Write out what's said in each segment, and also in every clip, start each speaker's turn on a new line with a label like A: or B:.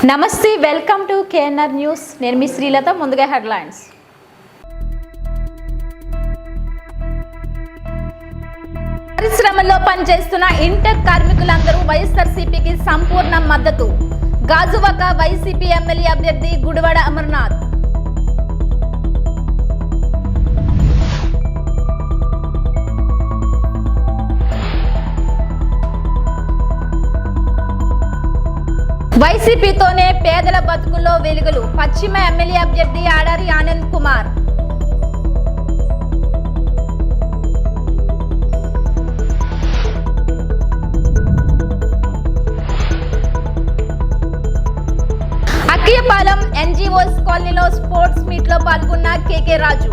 A: నమస్తే, welcome to KNR news. నేను మీ శ్రీలత. ముందుగా హెడ్లైన్స్. పరిశ్రమల్లో పనిచేస్తున్న ఇంటర్ కార్మికులందరూ వైఎస్ఆర్సీపీకి సంపూర్ణ మద్దతు. గాజువాక వైసీపీ ఎమ్మెల్యే అభ్యర్థి గుడివాడ అమర్నాథ్. వైసీపీతోనే పేదల బతుకుల్లో వెలుగులు. పశ్చిమ ఎమ్మెల్యే అభ్యర్థి ఆడారి ఆనంద్ కుమార్. అక్కియపాలెం ఎన్జీఓస్ కాలనీలో స్పోర్ట్స్ మీట్ లో పాల్గొన్న కేకే రాజు.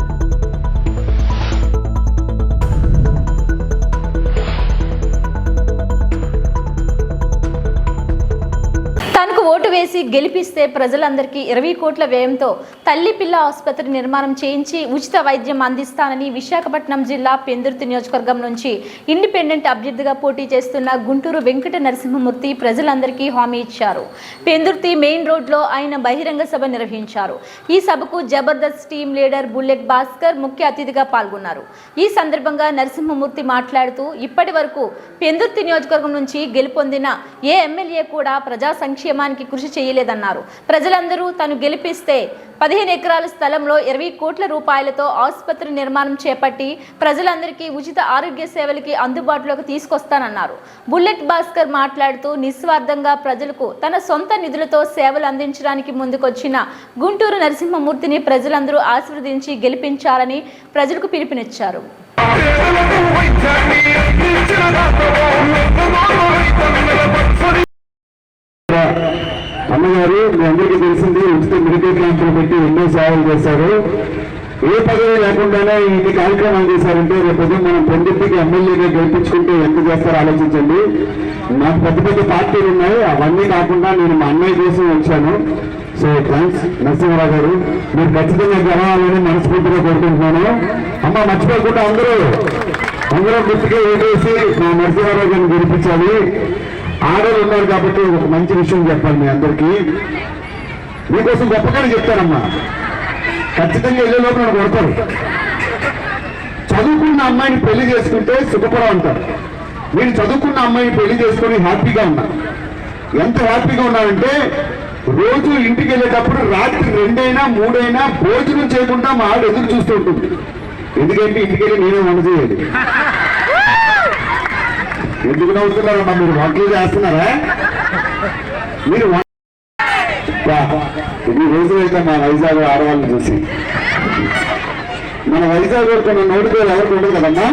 A: తనకు ఓటు వేసి గెలిపిస్తే ప్రజలందరికీ 20 కోట్ల వ్యయంతో తల్లి పిల్ల ఆసుపత్రి నిర్మాణం చేయించి ఉచిత వైద్యం అందిస్తానని విశాఖపట్నం జిల్లా పెందుర్తి నియోజకవర్గం నుంచి ఇండిపెండెంట్ అభ్యర్థిగా పోటీ చేస్తున్న గుంటూరు వెంకట నరసింహమూర్తి ప్రజలందరికీ హామీ ఇచ్చారు. పెందుర్తి మెయిన్ రోడ్లో ఆయన బహిరంగ సభ నిర్వహించారు. ఈ సభకు Jabardasth team leader bullet Bhaskar ముఖ్య అతిథిగా పాల్గొన్నారు. ఈ సందర్భంగా నరసింహమూర్తి మాట్లాడుతూ ఇప్పటి వరకు పెందుర్తి నియోజకవర్గం నుంచి గెలుపొందిన ఏ ఎమ్మెల్యే కూడా ప్రజా సంక్షేమానికి కృషి చేయలేదన్నారు. ప్రజలందరూ తను గెలిపిస్తే 15 ఎకరాల స్థలంలో 20 కోట్ల రూపాయలతో ఆసుపత్రి నిర్మాణం చేపట్టి ప్రజలందరికీ ఉచిత ఆరోగ్య సేవలకి అందుబాటులోకి తీసుకొస్తానన్నారు. బుల్లెట్ భాస్కర్ మాట్లాడుతూ నిస్వార్థంగా ప్రజలకు తన సొంత నిధులతో సేవలు అందించడానికి ముందుకొచ్చిన గుంటూరు నరసింహమూర్తిని ప్రజలందరూ ఆశీర్వదించి గెలిపించాలని ప్రజలకు పిలుపునిచ్చారు.
B: అమ్మగారు మీ అందరికీ తెలిసింది ఉచిత మెడికల్ క్యాంపులు పెట్టి ఎన్నో సేవలు చేశారు. ఏ పదవి లేకుండానే ఇన్ని కార్యక్రమాలు చేశారంటే రేపు మనం పెందుర్తికి ఎమ్మెల్యేగా గెలిపించుకుంటే ఎంత చేస్తారో ఆలోచించండి. నాకు పెద్ద పెద్ద పార్టీలు ఉన్నాయి, అవన్నీ కాకుండా నేను మా అన్నయ్య కోసం వచ్చాను. సో థ్యాంక్స్ నరసింహరావు గారు, మీరు ఖచ్చితంగా గెలవాలని మనస్ఫూర్తిగా కోరుకుంటున్నాను. అమ్మ మర్చిపోకుండా అందరూ గుర్తుకే ఓటేసి మా నరసింహరావు గారిని గెలిపించాలి. ఆడలు ఉన్నారు కాబట్టి ఒక మంచి విషయం చెప్పాలి మీ అందరికీ. మీకోసం గొప్పగానే చెప్తానమ్మా, ఖచ్చితంగా ఇళ్ళ లోపల నన్ను కొడతారు. చదువుకున్న అమ్మాయిని పెళ్లి చేసుకుంటే సుఖపడం అంటారు. నేను చదువుకున్న అమ్మాయిని పెళ్లి చేసుకుని హ్యాపీగా ఉన్నా. ఎంత హ్యాపీగా ఉన్నానంటే రోజు ఇంటికి వెళ్ళేటప్పుడు రాత్రి 2 అయినా 3 అయినా భోజనం చేయకుండా మా ఆవిడ ఎదురు చూస్తూ ఉంటుంది. ఎందుకంటే ఇంటికి వెళ్ళి నేనే వంట చేయాలి. ఎందుకు నవ్వుతున్నారమ్మా? మీరు వంటలు చేస్తున్నారా? మీరు ఈ రోజు అయితే మా వైజాగ్ ఆడవాళ్ళని చూసి మన వైజాగ్ కొన్ని నోటికోలు ఎవరికి ఉండదు కదమ్మా.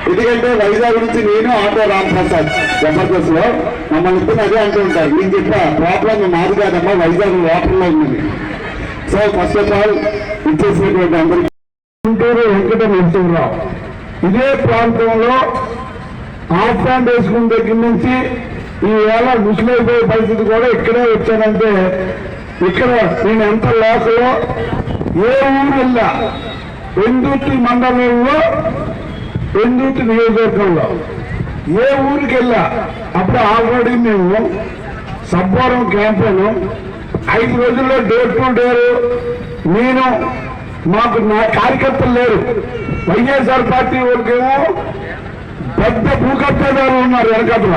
B: ఎందుకంటే వైజాగ్ నుంచి నేను ఆటో రాంప్రసాద్ జబర్దస్త్ లో మమ్మల్ని ఇద్దరు అదే అంటూ ఉంటారు. నేను చెప్పా ప్రాబ్లం మాది కాదమ్మా, వైజాగ్ వాటర్లో ఉంది. సో ఫస్ట్ ఆఫ్ ఆల్ ఇచ్చేసినటువంటి అందరికీ గుంటూరు వెంకట నరసింహరావు ఇదే ప్రాంతంలో హాఫ్ హ్యాండ్ వేసుకున్న దగ్గర నుంచి ఈవేళ ముసలైపోయే పరిస్థితి కూడా ఇక్కడే వచ్చానంటే ఇక్కడ నేను ఎంత లోకలో ఏ ఊరు వెళ్ళా, పెందుర్తి మండలంలో పెందుర్తి నియోజకవర్గంలో ఏ ఊరికి వెళ్ళా అప్పుడు ఆల్రెడీ మేము సబ్బవరం క్యాంపును 5 రోజుల్లో డోర్ టు డోర్ నేను మాకు నా కార్యకర్తలు లేరు. వైఎస్ఆర్ పార్టీ వాళ్ళకేమో పెద్ద భూకబ్జాదారులు ఉన్నారు వెనకట్ల.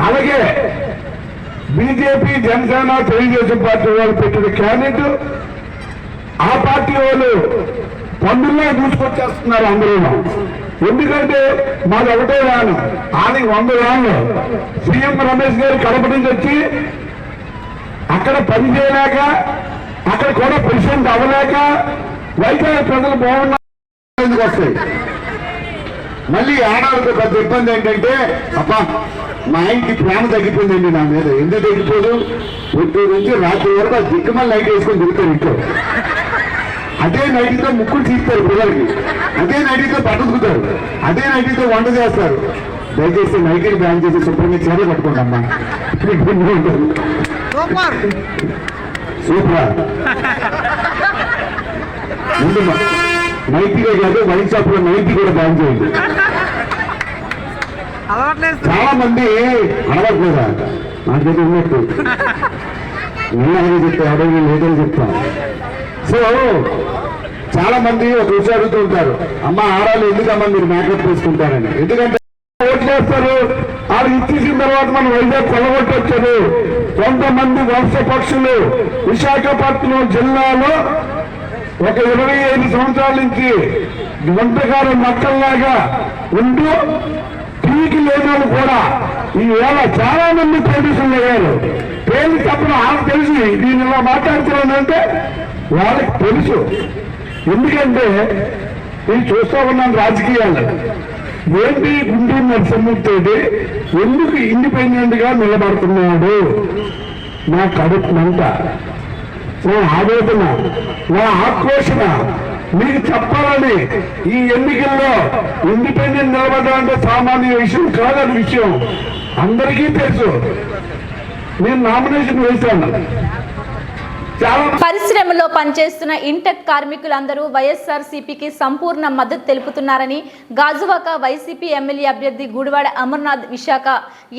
B: అలాగే బీజేపీ జనసేన తెలుగుదేశం పార్టీ వాళ్ళు పెట్టిన క్యాండిడేట్ ఆ పార్టీ వాళ్ళు పందుల్లో దూసుకొచ్చేస్తున్నారు అందరూ. ఎందుకంటే మాది ఒకటే వ్యాను, అది 100 వ్యాన్లు. సీఎం రమేష్ గారు కడప నుంచి వచ్చి అక్కడ పని చేయలేక అక్కడ కూడా ప్రెసిడెంట్ అవ్వలేక వైజాగ్ ప్రజలు బాగున్నారు వస్తాయి. మళ్ళీ ఆడవాళ్ళకి పెద్ద ఇబ్బంది ఏంటంటే అబ్బా మా ఆయనకి ప్రేమ తగ్గిపోయిందండి నా మీద. ఎందుకు తగ్గిపోదు? పొద్దున్న నుంచి రాత్రి వరకు ఆ దిక్కుమల్లి నైట్ వేసుకొని తిరుగుతారు ఇంట్లో. అదే నైట్తో ముక్కులు తీస్తారు పిల్లలకి, అదే నైట్తో పట్టుకుతారు, అదే నైట్తో వంట చేస్తారు. దయచేసి నైట్ని బ్యాన్ చేసి శుభ్రంగా చీరలు కట్టుకోండమ్మా. సూపర్. ముందు నైట్గా కాదు వైన్ షాప్ లో నైట్ కూడా బ్యాన్ చేయండి. చాలా మంది అడగట్లేదా నాకైతే ఉన్నట్టు నేను అలాగే చెప్తా అడవి లేదని చెప్తాను. సో చాలా మంది ఒక విషయం అడుగుతుంటారు, అమ్మ ఆడాలి ఎందుకమ్మా మీరు మేకప్ వేసుకుంటారని. ఎందుకంటే ఓటు చేస్తారు, వాళ్ళు ఇచ్చేసిన తర్వాత మనం వైజాగ్ కొల్లగొట్టొచ్చారు. కొంతమంది వంశ పక్షులు విశాఖపట్నం జిల్లాలో ఒక 25 సంవత్సరాల నుంచి వంటకారు మక్కల్లాగా ఉంటూ పీకి లేని వాళ్ళు కూడా ఈవేళ చాలా మంది పోలీసులు అయ్యారు. పేరు చెప్పడం వాళ్ళకి తెలుసు, దీని ఇలా మాట్లాడుతున్నానంటే వాళ్ళకి తెలుసు. ఎందుకంటే నేను చూస్తూ ఉన్నాను రాజకీయాలు. ఏంటి గుంటూరు నరసింహమూర్తి ఎందుకు ఇండిపెండెంట్ గా నిలబడుతున్నాడు? నా కడుపు మంట, నా ఆవేదన, నా ఆక్రోషణ మీకు చెప్పాలని. ఈ ఎన్నికల్లో ఇండిపెండెంట్ నిలబడడం అంటే సామాన్య విషయం కాదని విషయం అందరికీ తెలుసు. నేను నామినేషన్ వేశాను.
A: పరిశ్రమలో పనిచేస్తున్న ఇంటెక్ కార్మికులందరూ వైఎస్ఆర్సీపీకి సంపూర్ణ మద్దతు తెలుపుతున్నారని గాజువాక వైసీపీ ఎమ్మెల్యే అభ్యర్థి గుడివాడ అమర్నాథ్, విశాఖ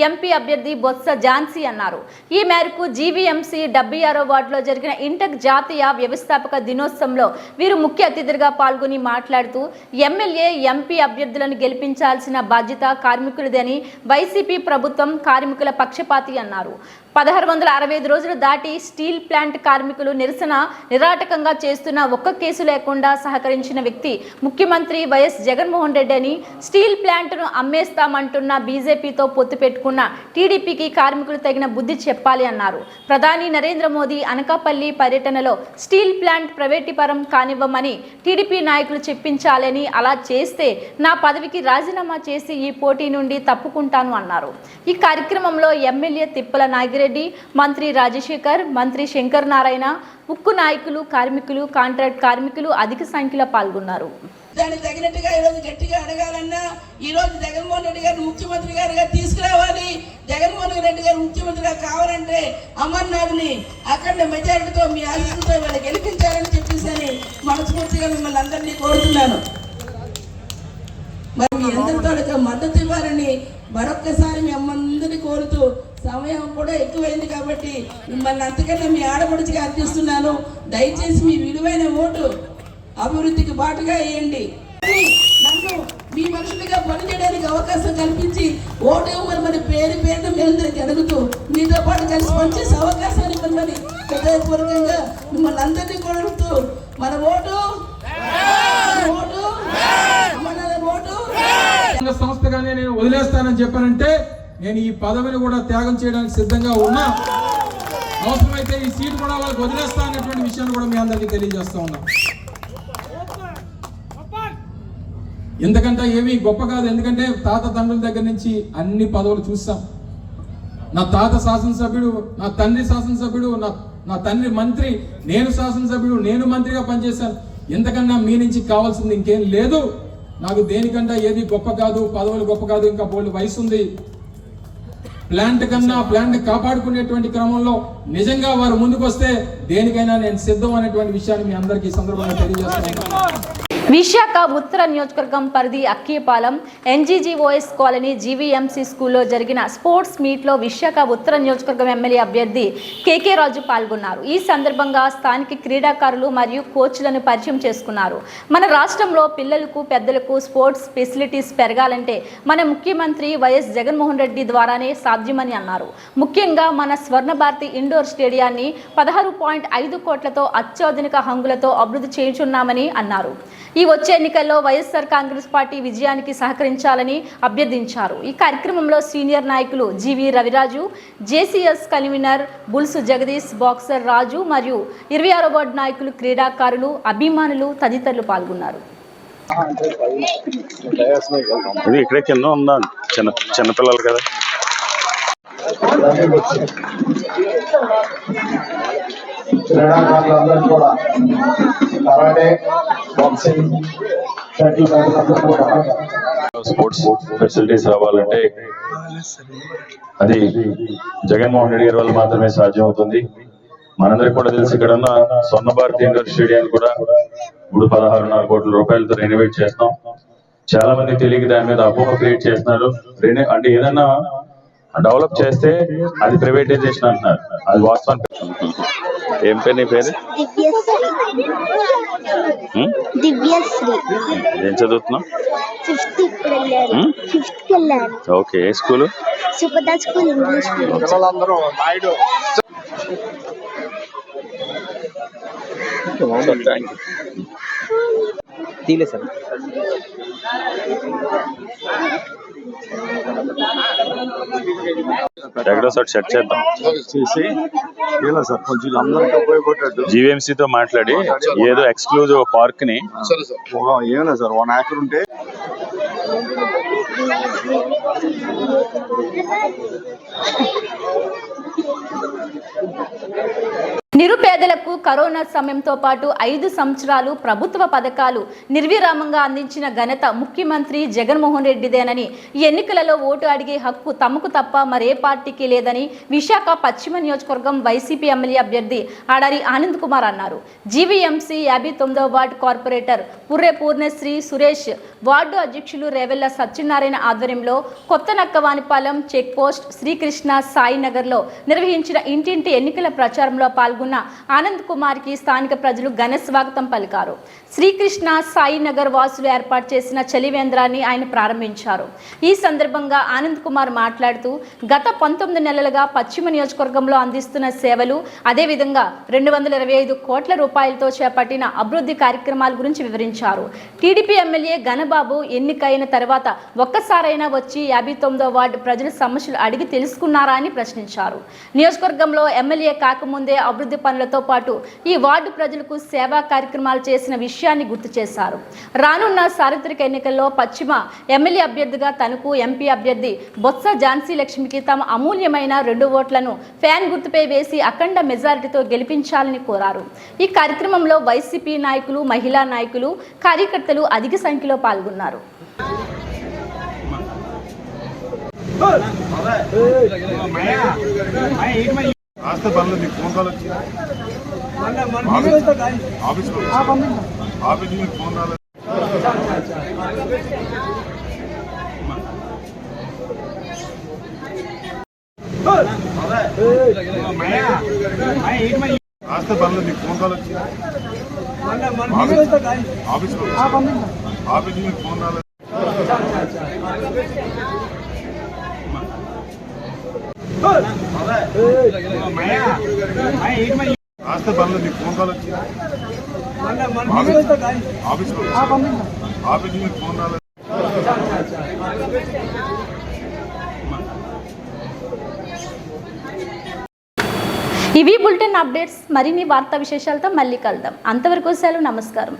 A: ఎంపీ అభ్యర్థి బొత్స ఝాన్సీ అన్నారు. ఈ మేరకు జీవీఎంసీ 76వ వార్డులో జరిగిన ఇంటెక్ జాతీయ వ్యవస్థాపక దినోత్సవంలో వీరు ముఖ్య అతిథులుగా పాల్గొని మాట్లాడుతూ ఎమ్మెల్యే, ఎంపీ అభ్యర్థులను గెలిపించాల్సిన బాధ్యత కార్మికులదని, వైసీపీ ప్రభుత్వం కార్మికుల పక్షపాతి అన్నారు. 1665 రోజులు దాటి స్టీల్ ప్లాంట్ కార్మికులు నిరసన నిరాటకంగా చేస్తున్న ఒక్క కేసు లేకుండా సహకరించిన వ్యక్తి ముఖ్యమంత్రి వైఎస్ జగన్మోహన్ రెడ్డి అని, స్టీల్ ప్లాంట్ను అమ్మేస్తామంటున్న బీజేపీతో పొత్తు పెట్టుకున్న టీడీపీకి కార్మికులు తగిన బుద్ధి చెప్పాలి అన్నారు. ప్రధాని నరేంద్ర మోదీ అనకాపల్లి పర్యటనలో స్టీల్ ప్లాంట్ ప్రైవేటీకరణ కానివ్వమని టీడీపీ నాయకులు చెప్పించాలని, అలా చేస్తే నా పదవికి రాజీనామా చేసి ఈ పోటీ నుండి తప్పుకుంటాను అన్నారు. ఈ కార్యక్రమంలో ఎమ్మెల్యే తిప్పల నాగిరెడ్డి, మంత్రి రాజశేఖర్, మంత్రి శంకర్ నారాయణ, ఉక్కు నాయకులు, కార్మికులు, కాంట్రాక్ట్ కార్మికులు అధిక సంఖ్యలో పాల్గొన్నారు.
C: దానికి తగినట్టుగా ఈరోజు గట్టిగా అడగాలన్నా ఈరోజు జగన్మోహన్ రెడ్డి గారు ముఖ్యమంత్రి గారుగా తీసుకురావాలి. జగన్మోహన్ రెడ్డి గారు ముఖ్యమంత్రిగా కావాలంటే అమర్నాథ్ని అఖండ మెజారిటీతో మీ ఆశీస్సులతో వీళ్ళు గెలిపించాలని చెప్పేసి మనస్ఫూర్తిగా మిమ్మల్ని అందరినీ కోరుతున్నాను. మరి మీ అందరితో మద్దతు ఇవ్వాలని మరొక్కసారి మీ అందరినీ కోరుతూ, సమయం కూడా ఎక్కువైంది కాబట్టి మిమ్మల్ని అంతకన్నా మీ ఆడపడిచిగా అర్థిస్తున్నాను. దయచేసి మీ విలువైన ఓటు అభివృద్ధికి బాటుగా వేయండి. నన్ను మీ మనుషులుగా పనిచేయడానికి అవకాశం కల్పించి ఓటు ఇవ్వమని మన పేరు పేరున మీ అందరికి అడుగుతూ మీతో పాటు కలిసి పనిచేసే అవకాశాన్ని ఇవ్వమని హృదయపూర్వకంగా మిమ్మల్ని అందరినీ కోరుతూ, మన ఓటు ఓటు మన ఓటు
D: సంస్థగానే నేను వదిలేస్తానని చెప్పానంటే నేను ఈ పదవిని కూడా త్యాగం చేయడానికి సిద్ధంగా ఉన్నా. అవసరమైతే ఈ సీటు కూడా వాళ్ళకి వదిలేస్తా అనేటువంటి విషయాన్ని కూడా మీ అందరికీ తెలియజేస్తా ఉన్నా. ఎందుకంటే ఏమీ గొప్ప కాదు, ఎందుకంటే తాత తండ్రుల దగ్గర నుంచి అన్ని పదవులు చూస్తాం. నా తాత శాసనసభ్యుడు, నా తండ్రి శాసనసభ్యుడు, నా తండ్రి మంత్రి, నేను శాసనసభ్యుడు, నేను మంత్రిగా పనిచేశాను. ఎంతకన్నా మీ నుంచి కావాల్సింది ఇంకేం లేదు. నాకు దేనికంటే ఏది గొప్ప కాదు, పదవులు గొప్ప కాదు, ఇంకా బోల్డ్ వయసు ఉంది. ప్లాంట్ కన్నా ప్లాంట్ కాపాడుకునేటువంటి క్రమంలో నిజంగా వారు ముందుకు వస్తే దేనికైనా నేను సిద్ధం అనేటువంటి విషయాన్ని మీ అందరికీ సందర్భంగా తెలియజేస్తాను.
A: విశాఖ ఉత్తర నియోజకవర్గం పరిధి అక్కియపాలెం ఎన్జీజీఓఎస్ కాలనీ జీవీఎంసీ స్కూల్లో జరిగిన స్పోర్ట్స్ మీట్లో విశాఖ ఉత్తర నియోజకవర్గం ఎమ్మెల్యే అభ్యర్థి కేకే రాజు పాల్గొన్నారు. ఈ సందర్భంగా స్థానిక క్రీడాకారులు మరియు కోచ్లను పరిచయం చేసుకున్నారు. మన రాష్ట్రంలో పిల్లలకు, పెద్దలకు స్పోర్ట్స్ ఫెసిలిటీస్ పెరగాలంటే మన ముఖ్యమంత్రి వైఎస్ జగన్మోహన్ రెడ్డి ద్వారానే సాధ్యమని అన్నారు. ముఖ్యంగా మన స్వర్ణ భారతి ఇండోర్ స్టేడియాన్ని 16.5 కోట్లతో అత్యాధునిక హంగులతో అభివృద్ధి చేయుచున్నామని అన్నారు. ఈ వచ్చే ఎన్నికల్లో వైఎస్ఆర్ కాంగ్రెస్ పార్టీ విజయానికి సహకరించాలని అభ్యర్థించారు. ఈ కార్యక్రమంలో సీనియర్ నాయకులు G V Raviraju, JCS convener Bulsu Jagadish, boxer Raju మరియు 26వ వార్డు నాయకులు, క్రీడాకారులు, అభిమానులు తదితరులు పాల్గొన్నారు.
E: ఇక్కడే కింద ఉందా చిన్నపిల్లలు కదా.
B: క్రీడాకారులందరూ కూడా కరాటే, బాక్సింగ్,
E: స్పోర్ట్స్ ఫెసిలిటీస్ రావాలంటే అది జగన్మోహన్ రెడ్డి గారి వల్ల మాత్రమే సాధ్యం అవుతుంది. మనందరికి కూడా తెలిసి ఇక్కడ ఉన్న స్వర్ణ భారతి ఇండోర్ స్టేడియం కూడా 16.5 కోట్ల రూపాయలతో రెనోవేట్ చేస్తాం. చాలా మంది తెలియక దాని మీద అపోహ క్రియేట్ చేస్తున్నారు. అంటే ఏదన్నా డెవలప్ చేస్తే అది ప్రైవేటైజేషన్ అంటున్నారు, అది వాస్తవం. ఏం పేరు నీ పేరు?
F: దివ్యశ్రీ.
E: ఏం చదువుతున్నావు?
F: ఫిఫ్త్ కి వెళ్ళాను.
E: ఓకే, ఏ స్కూల్?
F: సుపదా స్కూల్ ఇంగ్లీష్ మీడియం.
G: తీలే సార్.
E: ఎక్కడో సార్ సెట్ చేద్దాం
H: చేసి ఇలా సార్ కొంచెం అందరికీ ఉపయోగపడ్డట్టు
E: జీవీఎంసీతో మాట్లాడి ఏదో ఎక్స్క్లూజివ్ పార్క్ ని
H: ఏమైనా సార్ 1 acre ఉంటే
A: నిరుపేదలకు కరోనా సమయంతో పాటు 5 సంవత్సరాలు ప్రభుత్వ పథకాలు నిర్విరామంగా అందించిన ఘనత ముఖ్యమంత్రి జగన్మోహన్ రెడ్డిదేనని, ఎన్నికలలో ఓటు అడిగే హక్కు తమకు తప్ప మరే పార్టీకి లేదని విశాఖ పశ్చిమ నియోజకవర్గం వైసీపీ ఎమ్మెల్యే అభ్యర్థి ఆడారి ఆనంద్ కుమార్ అన్నారు. జీవీఎంసీ 59వ ward corporator Purre Purnasri Suresh, ward అధ్యక్షులు రేవెల్ల సత్యనారాయణ ఆధ్వర్యంలో కొత్త నక్కవానిపాలెం చెక్ పోస్ట్ శ్రీకృష్ణ సాయినగర్లో నిర్వహించిన ఇంటింటి ఎన్నికల ప్రచారంలో పాల్గొన్న ఆనంద్ కుమార్ కి స్థానిక ప్రజలు ఘన స్వాగతం పలికారు. శ్రీకృష్ణ సాయినగర్ వాసులు ఏర్పాటు చేసిన చలివేంద్రాన్ని ఆయన ప్రారంభించారు. ఈ సందర్భంగా ఆనంద్ కుమార్ మాట్లాడుతూ గత 19 నెలలుగా పశ్చిమ నియోజకవర్గంలో అందిస్తున్న సేవలు, అదేవిధంగా 225 కోట్ల రూపాయలతో చేపట్టిన అభివృద్ధి కార్యక్రమాల గురించి వివరించారు. టీడీపీ ఎమ్మెల్యే ఘనబాబు ఎన్నికైన తర్వాత ఒక్కసారైనా వచ్చి 59వ వార్డు ప్రజల సమస్యలు అడిగి తెలుసుకున్నారా అని ప్రశ్నించారు. నియోజకవర్గంలో ఎమ్మెల్యే కాకముందే అభివృద్ధి పనులతో పాటు ఈ వార్డు ప్రజలకు సేవా కార్యక్రమాలు చేసిన విషయాన్ని గుర్తు చేశారు. రానున్న సార్వత్రిక ఎన్నికల్లో పశ్చిమ ఎమ్మెల్యే అభ్యర్థిగా తనకు, ఎంపీ అభ్యర్థి బొత్స ఝాన్సీ లక్ష్మికి తమ అమూల్యమైన 2 ఓట్లను ఫ్యాన్ గుర్తుపై వేసి అఖండ మెజారిటీతో గెలిపించాలని కోరారు. ఈ కార్యక్రమంలో వైసీపీ నాయకులు, మహిళా నాయకులు, కార్యకర్తలు అధిక సంఖ్యలో పాల్గొన్నారు.
H: ఆస్తే పనులు మీకు ఫోన్ కాల్ వచ్చింది, ఆఫీస్కి మీకు ఫోన్ రాలేదు. ఆస్తే పనులు మీకు ఫోన్ కాల్ వచ్చింది, ఆఫీస్కి మీకు ఫోన్ రాలేదు. ఆస్తే పనులు మీకు ఫోన్ కాల్ వచ్చింది, ఆఫీస్కి మీకు ఫోన్ రాలేదు.
A: ఇవి బులెటిన్ అప్డేట్స్. మరిన్ని వార్తా విశేషాలతో మళ్ళీ కలుద్దాం. అంతవరకు సెలవు. నమస్కారం.